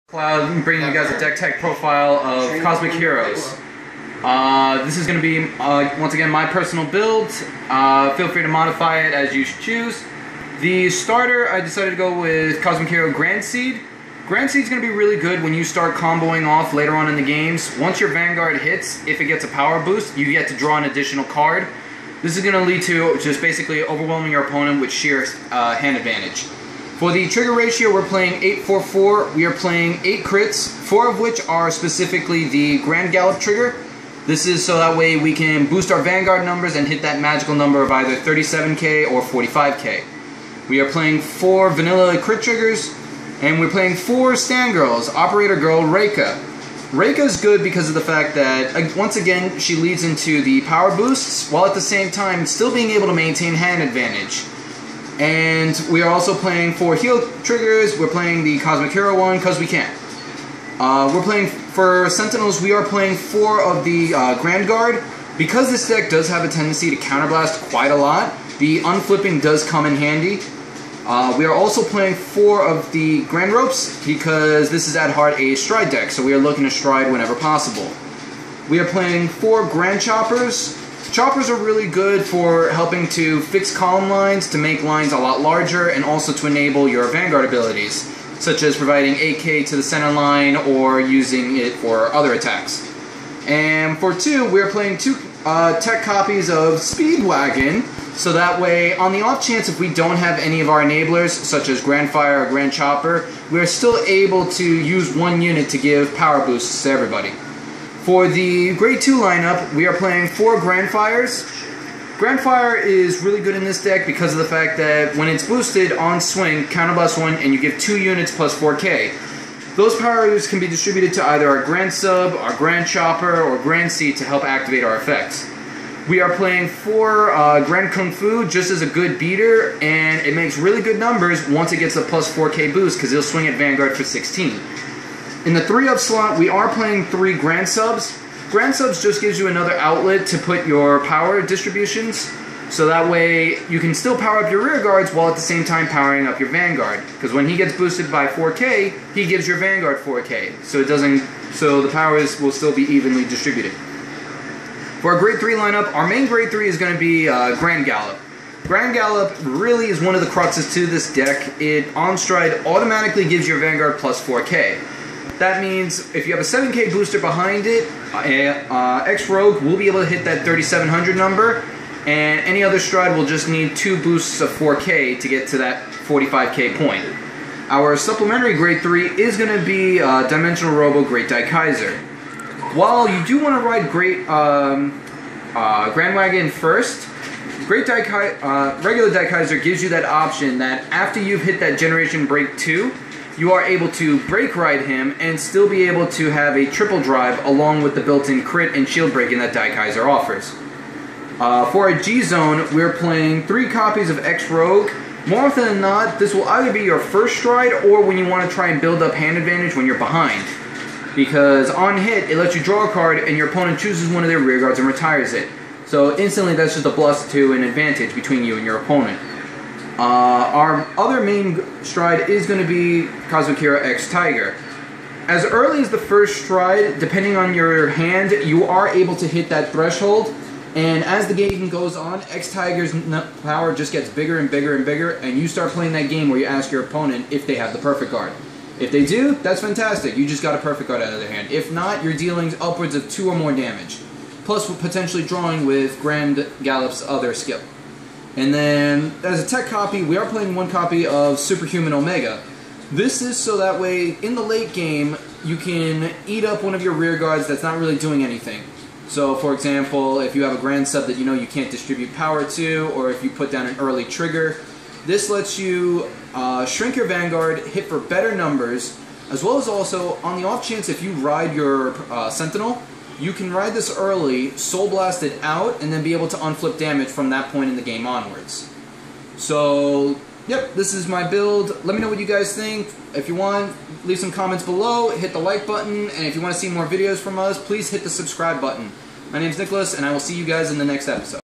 Cloud, bringing you guys a deck tech profile of Cosmic Heroes. This is going to be, once again, my personal build. Feel free to modify it as you choose. The starter, I decided to go with Cosmic Hero Grand Seed. Grand Seed is going to be really good when you start comboing off later on in the games. Once your Vanguard hits, if it gets a power boost, you get to draw an additional card. This is going to lead to just basically overwhelming your opponent with sheer hand advantage. For the trigger ratio, we're playing 8-4-4. We are playing 8 crits, 4 of which are specifically the Grand Gallop trigger. This is so that way we can boost our Vanguard numbers and hit that magical number of either 37k or 45k. We are playing 4 vanilla crit triggers, and we're playing 4 stand girls. Operator girl, Reika. Reika is good because of the fact that, once again, she leads into the power boosts, while at the same time still being able to maintain hand advantage. And we are also playing 4 heal triggers. We're playing the Cosmic Hero one because we can. We're playing for Sentinels. We are playing 4 of the Grand Guard. Because this deck does have a tendency to counterblast quite a lot, the unflipping does come in handy. We are also playing 4 of the Grand Ropes because this is at heart a stride deck, so we are looking to stride whenever possible. We are playing 4 Grand Choppers. Choppers are really good for helping to fix column lines, to make lines a lot larger, and also to enable your Vanguard abilities, such as providing 8k to the center line or using it for other attacks. And for 2, we're playing 2 tech copies of Speedwagon, so that way, on the off chance if we don't have any of our enablers, such as Grand Fire or Grand Chopper, we're still able to use 1 unit to give power boosts to everybody. For the Grade 2 lineup, we are playing 4 Grand Fires. Grand Fire is really good in this deck because of the fact that when it's boosted on swing, counterblast 1, and you give 2 units plus 4k. Those powers can be distributed to either our Grand Sub, our Grand Chopper, or Grand Seed to help activate our effects. We are playing 4 Grand Kung Fu just as a good beater, and it makes really good numbers once it gets a plus 4k boost because it'll swing at Vanguard for 16. In the 3-up slot, we are playing 3 Grand Subs. Grand Subs just gives you another outlet to put your power distributions, so that way you can still power up your rear guards while at the same time powering up your Vanguard. Because when he gets boosted by 4k, he gives your Vanguard 4k, so the powers will still be evenly distributed. For our Grade 3 lineup, our main Grade 3 is going to be Grand Gallop. Grand Gallop really is one of the cruxes to this deck. It, on stride, automatically gives your Vanguard plus 4k. That means if you have a 7k booster behind it, X-Rogue will be able to hit that 3700 number, and any other stride will just need 2 boosts of 4k to get to that 45k point. Our supplementary Grade 3 is going to be Dimensional Robo Great Dai Kaiser. While you do want to ride Grand Wagon first, regular Dai Kaiser gives you that option that after you've hit that Generation Break 2, you are able to break ride him and still be able to have a triple drive along with the built-in crit and shield breaking that Dai Kaiser offers. For a G-Zone, we're playing 3 copies of X-Rogue. More often than not, this will either be your first stride or when you want to try and build up hand advantage when you're behind. Because on hit, it lets you draw a card and your opponent chooses one of their rear guards and retires it. So instantly that's just a plus to an advantage between you and your opponent. Our other main stride is going to be Cosmic Hero X Tiger. As early as the first stride, depending on your hand, you are able to hit that threshold, and as the game goes on, X Tiger's power just gets bigger and bigger and bigger, and you start playing that game where you ask your opponent if they have the perfect card. If they do, that's fantastic, you just got a perfect card out of their hand. If not, you're dealing upwards of 2 or more damage, plus potentially drawing with Grand Gallop's other skill. And then, as a tech copy, we are playing 1 copy of Superhuman Omega. This is so that way, in the late game, you can eat up one of your rear guards that's not really doing anything. So, for example, if you have a Grand Sub that you know you can't distribute power to, or if you put down an early trigger, this lets you shrink your Vanguard, hit for better numbers, as well as also, on the off chance if you ride your Sentinel, you can ride this early, Soul Blast it out, and then be able to unflip damage from that point in the game onwards. So, yep, this is my build. Let me know what you guys think. If you want, leave some comments below, hit the like button, and if you want to see more videos from us, please hit the subscribe button. My name's Nicholas, and I will see you guys in the next episode.